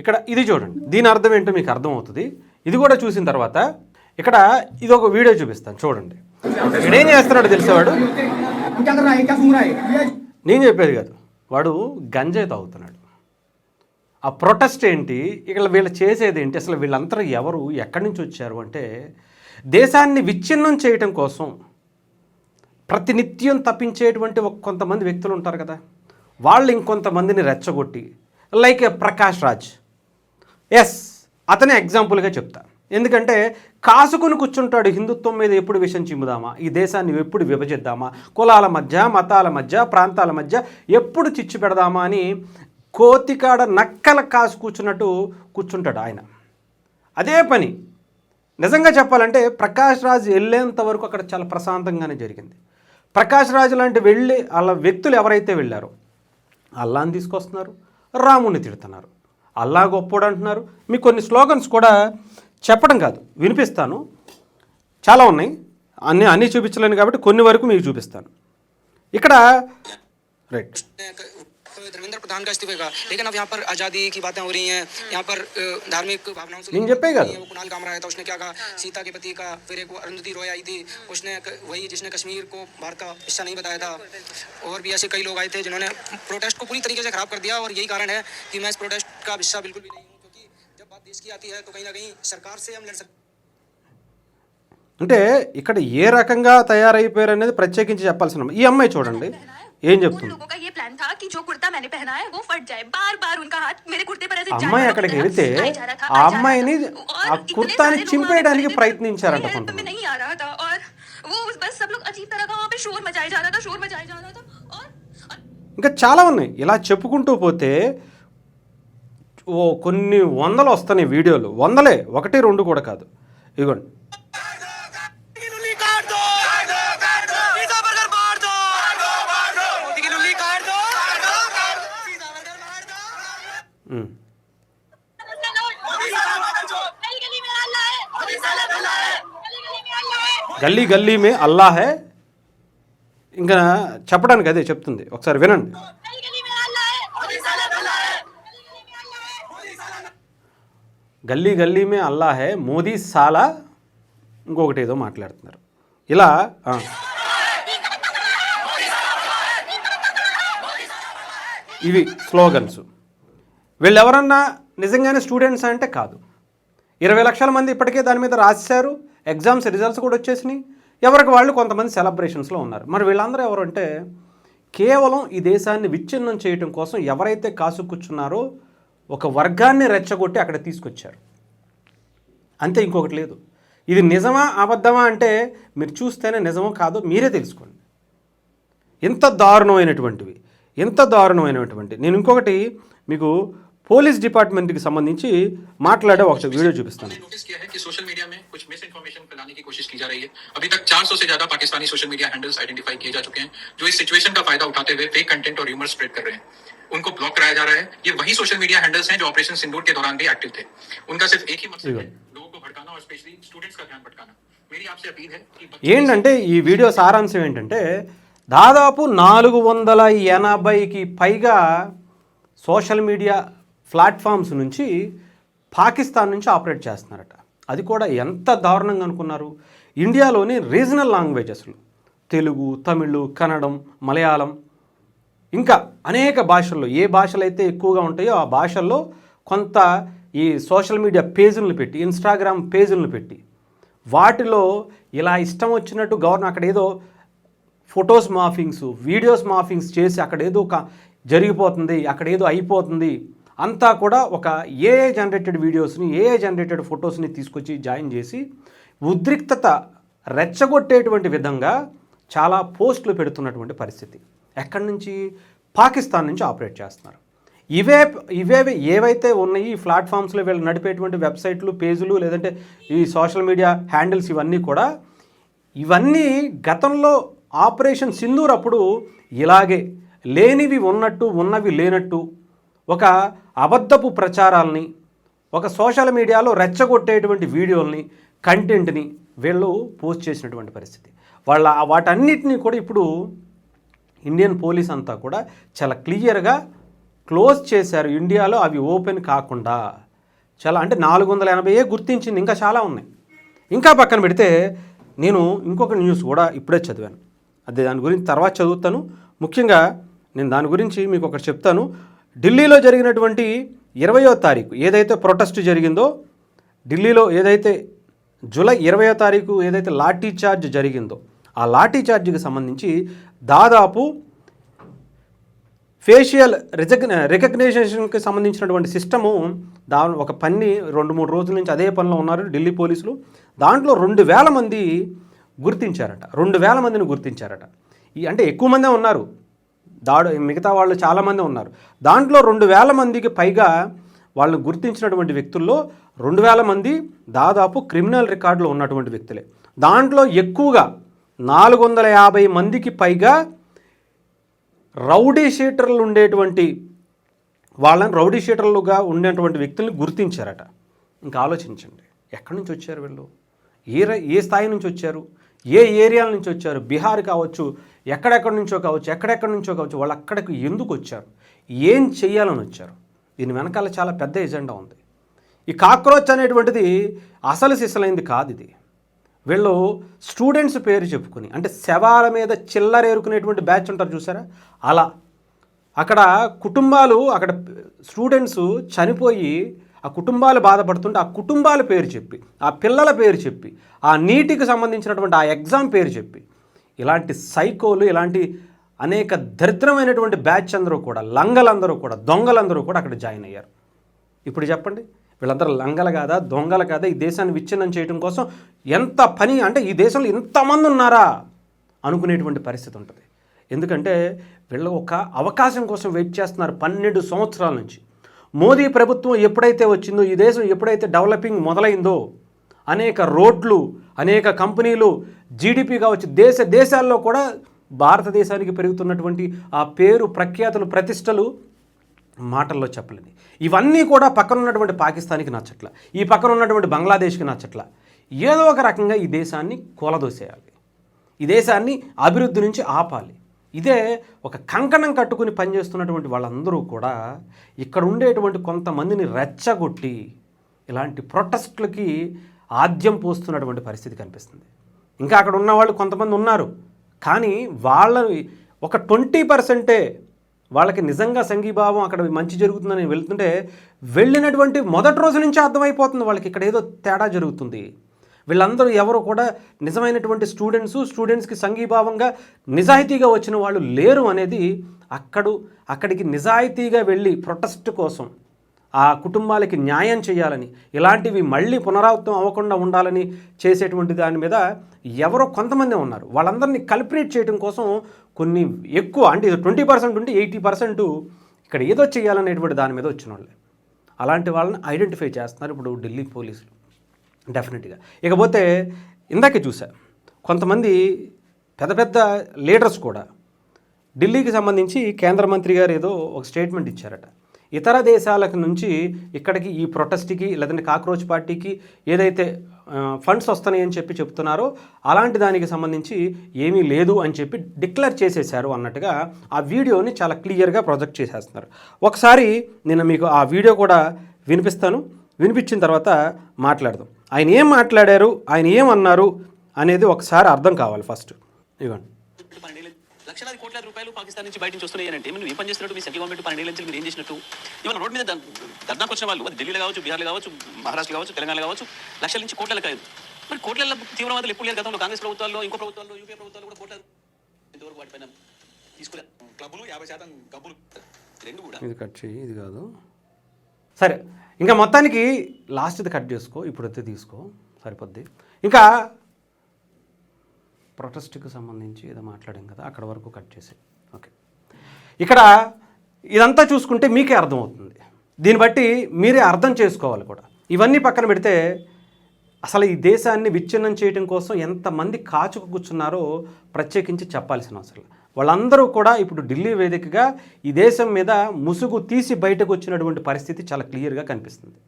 ఇక్కడ ఇది చూడండి, దీని అర్థం ఏంటో మీకు అర్థమవుతుంది. ఇది కూడా చూసిన తర్వాత ఇక్కడ ఇది ఒక వీడియో చూపిస్తాను చూడండి. ఇక్కడ ఏం చేస్తున్నాడు తెలిసేవాడు, నేను చెప్పేది కాదు, వాడు గంజాయి తాగుతున్నాడు. ఆ ప్రొటెస్ట్ ఏంటి, ఇక్కడ వీళ్ళు చేసేది ఏంటి, అసలు వీళ్ళంతా ఎవరు, ఎక్కడి నుంచి వచ్చారు అంటే దేశాన్ని విచ్ఛిన్నం చేయటం కోసం ప్రతినిత్యం తప్పించేటువంటి కొంతమంది వ్యక్తులు ఉంటారు కదా, వాళ్ళు ఇంకొంతమందిని రెచ్చగొట్టి, లైక్ ప్రకాష్ రాజ్, ఎస్ అతనే ఎగ్జాంపుల్గా చెప్తా. ఎందుకంటే కాసుకుని కూర్చుంటాడు, హిందుత్వం మీద ఎప్పుడు విషం చిమ్ముదామా, ఈ దేశాన్ని ఎప్పుడు విభజిద్దామా, కులాల మధ్య మతాల మధ్య ప్రాంతాల మధ్య ఎప్పుడు చిచ్చు పెడదామా అని కోతికాడ నక్కల కాసు కూర్చుంటాడు ఆయన. అదే పని నిజంగా చెప్పాలంటే ప్రకాష్ రాజ్ వెళ్ళేంత వరకు అక్కడ చాలా ప్రశాంతంగానే జరిగింది. ప్రకాష్ రాజ్ లాంటి వాళ్ళ వ్యక్తులు ఎవరైతే వెళ్ళారో అల్లాని తీసుకొస్తున్నారు, రాముని తిడుతున్నారు, అల్లా గొప్పోడు అంటున్నారు. మీకు కొన్ని స్లోగన్స్ కూడా చెప్పడం కాదు, వినిపిస్తాను, చాలా ఉన్నాయి, అన్నీ చూపించలేను కాబట్టి కొన్ని వరకు మీకు చూపిస్తాను. ఇక్కడ రైట్, धर्मेंद्र प्रधान का इस्तीफे का, लेकिन अब यहाँ पर आज़ादी की बातें हो रही हैं, यहाँ पर धार्मिक भावनाओं से वो कुणाल कामरा आया था, उसने क्या कहा, सीता के पति का, फिर एक अरुंधति रॉय आई थी, उसने वही जिसने कश्मीर को भारत का हिस्सा नहीं बताया था, और भी ऐसे कई लोग आए थे जिन्होंने प्रोटेस्ट को पूरी तरीके से खराब कर दिया. और यही कारण है कि मैं इस प्रोटेस्ट का हिस्सा बिल्कुल भी नहीं हूँ, क्योंकि जब बात देश की आती है तो कहीं ना कहीं सरकार से हम लड़ सकते. అంటే ఇక్కడ ఏ రకంగా తయారైపోయారు అనేది ప్రత్యేకించి చెప్పాల్సిన ఈ అమ్మాయి చూడండి ఏం చెప్తుంది. అమ్మాయి అక్కడికి వెళితే ఆ అమ్మాయిని ఆ కుర్తాని చింపేయడానికి ప్రయత్నించారంట కొంతమంది. ఇంకా చాలా ఉన్నాయి, ఇలా చెప్పుకుంటూ పోతే కొన్ని వందలు వస్తున్నాయి వీడియోలు, వందలే, 1 2 కూడా కాదు. ఇదిగోండి, గల్లీ గల్లీ మే అల్లా హై, ఇంకా చెప్పడానికి అదే చెప్తుంది, ఒకసారి వినండి. గల్లీ గల్లీ మే అల్లా హై, మోదీ సాలా, ఇంకొకటి ఏదో మాట్లాడుతున్నారు. ఇలా ఇవి స్లోగన్స్. వీళ్ళు ఎవరన్నా నిజంగానే స్టూడెంట్స్ అంటే కాదు. 20 లక్షల మంది ఇప్పటికే దాని మీద రాశారు, ఎగ్జామ్స్ రిజల్ట్స్ కూడా వచ్చేసినాయి, ఎవరికి వాళ్ళు కొంతమంది సెలబ్రేషన్స్లో ఉన్నారు. మరి వీళ్ళందరూ ఎవరు అంటే కేవలం ఈ దేశాన్ని విచ్ఛిన్నం చేయటం కోసం ఎవరైతే కాసుకూర్చున్నారో ఒక వర్గాన్ని రెచ్చగొట్టి అక్కడ తీసుకొచ్చారు, అంతే, ఇంకొకటి లేదు. ఇది నిజమా అబద్ధమా అంటే మీరు చూస్తేనే నిజమో కాదో మీరే తెలుసుకోండి. ఎంత దారుణమైనటువంటివి. నేను ఇంకొకటి మీకు పోలీస్ डिपार्टमेंट की संबंधी माట్లాడే ఒక వీడియో చూపిస్తాను. नोटिस किया है कि सोशल मीडिया में कुछ मिस इन्फॉर्मेशन फैलाने की कोशिश की जा रही है. अभी तक 400 से ज्यादा Pakistani social media handles identify किए जा चुके हैं जो इस सिचुएशन का फायदा उठाते हुए फेक कंटेंट और र्यूमर स्प्रेड कर रहे हैं. उनको ब्लॉक कराया जा रहा है. ये वही सोशल मीडिया हैंडल्स हैं जो ऑपरेशन सिंदूर के दौरान भी एक्टिव थे. उनका सिर्फ एक ही मकसद है, लोगों को भड़काना और स्पेशली स्टूडेंट्स का ध्यान भटकाना. मेरी आपसे अपील है कि ఏంటంటే ఈ వీడియో సారాంశం ఏంటంటే దాదాపు 480కి పైగా సోషల్ మీడియా ప్లాట్ఫామ్స్ నుంచి పాకిస్తాన్ నుంచి ఆపరేట్ చేస్తున్నారట. అది కూడా ఎంత దారుణంగా అనుకున్నారు. ఇండియాలోని రీజనల్ లాంగ్వేజెస్లు తెలుగు, తమిళ్, కన్నడం, మలయాళం, ఇంకా అనేక భాషల్లో ఏ భాషలు అయితే ఎక్కువగా ఉంటాయో ఆ భాషల్లో కొంత ఈ సోషల్ మీడియా పేజీలను పెట్టి, ఇన్స్టాగ్రామ్ పేజీలను పెట్టి వాటిలో ఇలా ఇష్టం వచ్చినట్టు అక్కడ ఏదో ఫొటోస్ మాఫింగ్స్, వీడియోస్ మాఫింగ్స్ చేసి అక్కడ ఏదో ఒక జరిగిపోతుంది, అక్కడ ఏదో అయిపోతుంది, అంతా కూడా ఒక ఏఐ జనరేటెడ్ వీడియోస్ని, ఏఐ జనరేటెడ్ ఫొటోస్ని తీసుకొచ్చి జాయిన్ చేసి ఉద్రిక్తత రెచ్చగొట్టేటువంటి విధంగా చాలా పోస్టులు పెడుతున్నటువంటి పరిస్థితి. ఎక్కడి నుంచి? పాకిస్తాన్ నుంచి ఆపరేట్ చేస్తున్నారు. ఏవైతే ఉన్నాయి ఈ ప్లాట్ఫామ్స్లో వీళ్ళు నడిపేటువంటి వెబ్సైట్లు, పేజీలు, లేదంటే ఈ సోషల్ మీడియా హ్యాండిల్స్, ఇవన్నీ గతంలో ఆపరేషన్ సింధూర్ అప్పుడు ఇలాగే లేనివి ఉన్నట్టు, ఉన్నవి లేనట్టు ఒక అబద్ధపు ప్రచారాలని, ఒక సోషల్ మీడియాలో రెచ్చగొట్టేటువంటి వీడియోల్ని, కంటెంట్ని వీళ్ళు పోస్ట్ చేసినటువంటి పరిస్థితి. వాటన్నిటినీ కూడా ఇప్పుడు ఇండియన్ పోలీస్ అంతా కూడా చాలా క్లియర్గా క్లోజ్ చేశారు ఇండియాలో, అవి ఓపెన్ కాకుండా. చాలా అంటే 480 గుర్తించింది, ఇంకా చాలా ఉన్నాయి. ఇంకా పక్కన పెడితే నేను ఇంకొక న్యూస్ కూడా ఇప్పుడే చదివాను, అదే దాని గురించి తర్వాత చదువుతాను. ముఖ్యంగా నేను దాని గురించి మీకు ఒకటి చెప్తాను. ఢిల్లీలో జరిగినటువంటి 20వ తారీఖు ఏదైతే ప్రొటెస్ట్ జరిగిందో, ఢిల్లీలో ఏదైతే జూలై 20వ తారీఖు ఏదైతే లాఠీ చార్జ్ జరిగిందో, ఆ లాఠీ చార్జ్కి సంబంధించి దాదాపు ఫేషియల్ రికగ్నైజేషన్కి సంబంధించినటువంటి సిస్టము ఒక పని 2-3 రోజుల నుంచి అదే పనిలో ఉన్నారు ఢిల్లీ పోలీసులు. దాంట్లో 2000 మంది గుర్తించారట, 2000 మందిని గుర్తించారట. అంటే ఎక్కువ మందే ఉన్నారు, మిగతా వాళ్ళు చాలామంది ఉన్నారు. దాంట్లో 2000 మందికి పైగా వాళ్ళని గుర్తించినటువంటి వ్యక్తుల్లో 2000 మంది దాదాపు క్రిమినల్ రికార్డులో ఉన్నటువంటి వ్యక్తులే. దాంట్లో ఎక్కువగా 450 మందికి పైగా రౌడీ షీటర్లు ఉండేటువంటి వాళ్ళని రౌడీ షీటర్లుగా ఉండేటువంటి వ్యక్తుల్ని గుర్తించారట. ఇంకా ఆలోచించండి, ఎక్కడి నుంచి వచ్చారు వీళ్ళు, ఏ స్థాయి నుంచి వచ్చారు, ఏ ఏరియాల నుంచి వచ్చారు, బీహార్ కావచ్చు, ఎక్కడెక్కడి నుంచో కావచ్చు, వాళ్ళు అక్కడికి ఎందుకు వచ్చారు, ఏం చెయ్యాలని వచ్చారు, దీని వెనకాల చాలా పెద్ద ఎజెండా ఉంది. ఈ కాక్రోచ్ అనేటువంటిది అసలు సిసలైంది కాదు. ఇది వీళ్ళు స్టూడెంట్స్ పేరు చెప్పుకొని, అంటే శవాల మీద చిల్లరేరుకునేటువంటి బ్యాచ్ ఉంటారు చూసారా, అలా అక్కడ కుటుంబాలు, అక్కడ స్టూడెంట్స్ చనిపోయి ఆ కుటుంబాలు బాధపడుతుంటే ఆ కుటుంబాల పేరు చెప్పి, ఆ పిల్లల పేరు చెప్పి, ఆ నీటికి సంబంధించినటువంటి ఆ ఎగ్జామ్ పేరు చెప్పి, ఇలాంటి సైకోలు, ఇలాంటి అనేక దరిద్రమైనటువంటి బ్యాచ్ అందరూ కూడా, లంగలందరూ కూడా, దొంగలందరూ కూడా అక్కడ జాయిన్ అయ్యారు. ఇప్పుడు చెప్పండి, వీళ్ళందరూ లంగలు కాదా, దొంగలు కాదా? ఈ దేశాన్ని విచ్ఛిన్నం చేయడం కోసం ఎంత పని, అంటే ఈ దేశంలో ఇంతమంది ఉన్నారా అనుకునేటువంటి పరిస్థితి ఉంటుంది. ఎందుకంటే వీళ్ళు ఒక అవకాశం కోసం వెయిట్ చేస్తున్నారు 12 సంవత్సరాల నుంచి. మోదీ ప్రభుత్వం ఎప్పుడైతే వచ్చిందో, ఈ దేశం ఎప్పుడైతే డెవలపింగ్ మొదలైందో, అనేక రోడ్లు, అనేక కంపెనీలు, జీడిపి కావచ్చు, దేశాల్లో కూడా భారతదేశానికి పెరుగుతున్నటువంటి ఆ పేరు, ప్రఖ్యాతులు, ప్రతిష్టలు మాటల్లో చెప్పలేని. ఇవన్నీ కూడా పక్కన ఉన్నటువంటి పాకిస్తాన్కి నచ్చట్ల, ఈ పక్కన ఉన్నటువంటి బంగ్లాదేశ్కి నచ్చట్ల. ఏదో ఒక రకంగా ఈ దేశాన్ని కూలదోసేయాలి, ఈ దేశాన్ని అభివృద్ధి నుంచి ఆపాలి. ఇదే ఒక కంకణం కట్టుకుని పనిచేస్తున్నటువంటి వాళ్ళందరూ కూడా ఇక్కడ ఉండేటువంటి కొంతమందిని రెచ్చగొట్టి ఇలాంటి ప్రొటెస్ట్లకి ఆద్యం పోస్తున్నటువంటి పరిస్థితి కనిపిస్తుంది. ఇంకా అక్కడ ఉన్నవాళ్ళు కొంతమంది ఉన్నారు, కానీ వాళ్ళ ఒక 20% వాళ్ళకి నిజంగా సంఘీభావం, అక్కడ మంచి జరుగుతుందని వెళ్తుంటే, వెళ్ళినటువంటి మొదటి రోజు నుంచే అర్థమైపోతుంది వాళ్ళకి ఇక్కడ ఏదో తేడా జరుగుతుంది. వీళ్ళందరూ ఎవరు కూడా నిజమైనటువంటి స్టూడెంట్స్కి సంఘీభావంగా నిజాయితీగా వచ్చిన వాళ్ళు లేరు అనేది అక్కడికి నిజాయితీగా వెళ్ళి ప్రొటెస్ట్ కోసం ఆ కుటుంబాలకి న్యాయం చేయాలని, ఇలాంటివి మళ్ళీ పునరావృతం అవ్వకుండా ఉండాలని చేసేటువంటి దాని మీద ఎవరో కొంతమంది ఉన్నారు. వాళ్ళందరినీ కల్పరేట్ చేయడం కోసం కొన్ని ఎక్కువ, అంటే ఇది 20% ఉంటే 80% ఇక్కడ ఏదో చేయాలనేటువంటి దాని మీద వచ్చిన వాళ్ళే. అలాంటి వాళ్ళని ఐడెంటిఫై చేస్తున్నారు ఇప్పుడు ఢిల్లీ పోలీసులు డెఫినెట్గా. ఇకపోతే ఇందాకే చూసా, కొంతమంది పెద్ద లీడర్స్ కూడా ఢిల్లీకి సంబంధించి కేంద్ర మంత్రి గారు ఏదో ఒక స్టేట్మెంట్ ఇచ్చారట. ఇతర దేశాలకు నుంచి ఇక్కడికి ఈ ప్రొటెస్ట్కి లేదంటే కాక్రోచ్ పార్టీకి ఏదైతే ఫండ్స్ వస్తున్నాయని చెప్తున్నారో అలాంటి దానికి సంబంధించి ఏమీ లేదు అని చెప్పి డిక్లేర్ చేసేశారు అన్నట్టుగా ఆ వీడియోని చాలా క్లియర్గా ప్రొజెక్ట్ చేసేస్తున్నారు. ఒకసారి నేను మీకు ఆ వీడియో కూడా వినిపిస్తాను, వినిపించిన తర్వాత మాట్లాడదాం. ఆయన ఏం మాట్లాడారు, ఆయన ఏమన్నారు అనేది ఒకసారి అర్థం కావాలి ఫస్ట్. ఇవ్వండి. లక్షలాది కోట్ల రూపాయలు పాకిస్తాన్ నుంచి బయట నుంచి వస్తున్నాయి అంటే మీరు ఏం పని చేస్తున్నట్టు, మీ సెంట్రల్ గవర్నమెంట్ 12 ఏళ్ళ నుంచి మీరు ఏం చేసినట్టు? ఇవాళ రోడ్ మీద ధర్నాకు వచ్చిన వాళ్ళు అది ఢిల్లీలో కావచ్చు, బీహార్లో కావచ్చు, మహారాష్ట్ర కావచ్చు, తెలంగాణ కావచ్చు, లక్షల నుంచి కోట్ల కాదు. మరి కోట్ల తీవ్రవాదులు ఎప్పుడు లేదు. గతంలో కాంగ్రెస్ ప్రభుత్వాల్లో, ఇంకో ప్రభుత్వాల్లో, యూపీఏ ప్రభుత్వాల్లో కూడా కోట్ల ఇంతవరకు వాటిపైన తీసుకోలేదు. క్లబ్బులు 50% క్లబ్బులు రెండు కూడా. ఇది కట్ చేయి, ఇది కాదు. సరే, ఇంకా మొత్తానికి లాస్ట్ది కట్ చేసుకో, ఇప్పుడు అయితే తీసుకో, సరిపోద్ది. ఇంకా ప్రొటెస్ట్కి సంబంధించి ఏదో మాట్లాడాం కదా, అక్కడ వరకు కట్ చేసి. ఓకే, ఇక్కడ ఇదంతా చూసుకుంటే మీకే అర్థమవుతుంది, దీన్ని బట్టి మీరే అర్థం చేసుకోవాలి కూడా. ఇవన్నీ పక్కన పెడితే అసలు ఈ దేశాన్ని విచ్ఛిన్నం చేయడం కోసం ఎంతమంది కాచుకు కూర్చున్నారో ప్రత్యేకించి చెప్పాల్సిన అవసరం. వాళ్ళందరూ కూడా ఇప్పుడు ఢిల్లీ వేదికగా ఈ దేశం మీద ముసుగు తీసి బయటకు వచ్చినటువంటి పరిస్థితి చాలా క్లియర్గా కనిపిస్తుంది.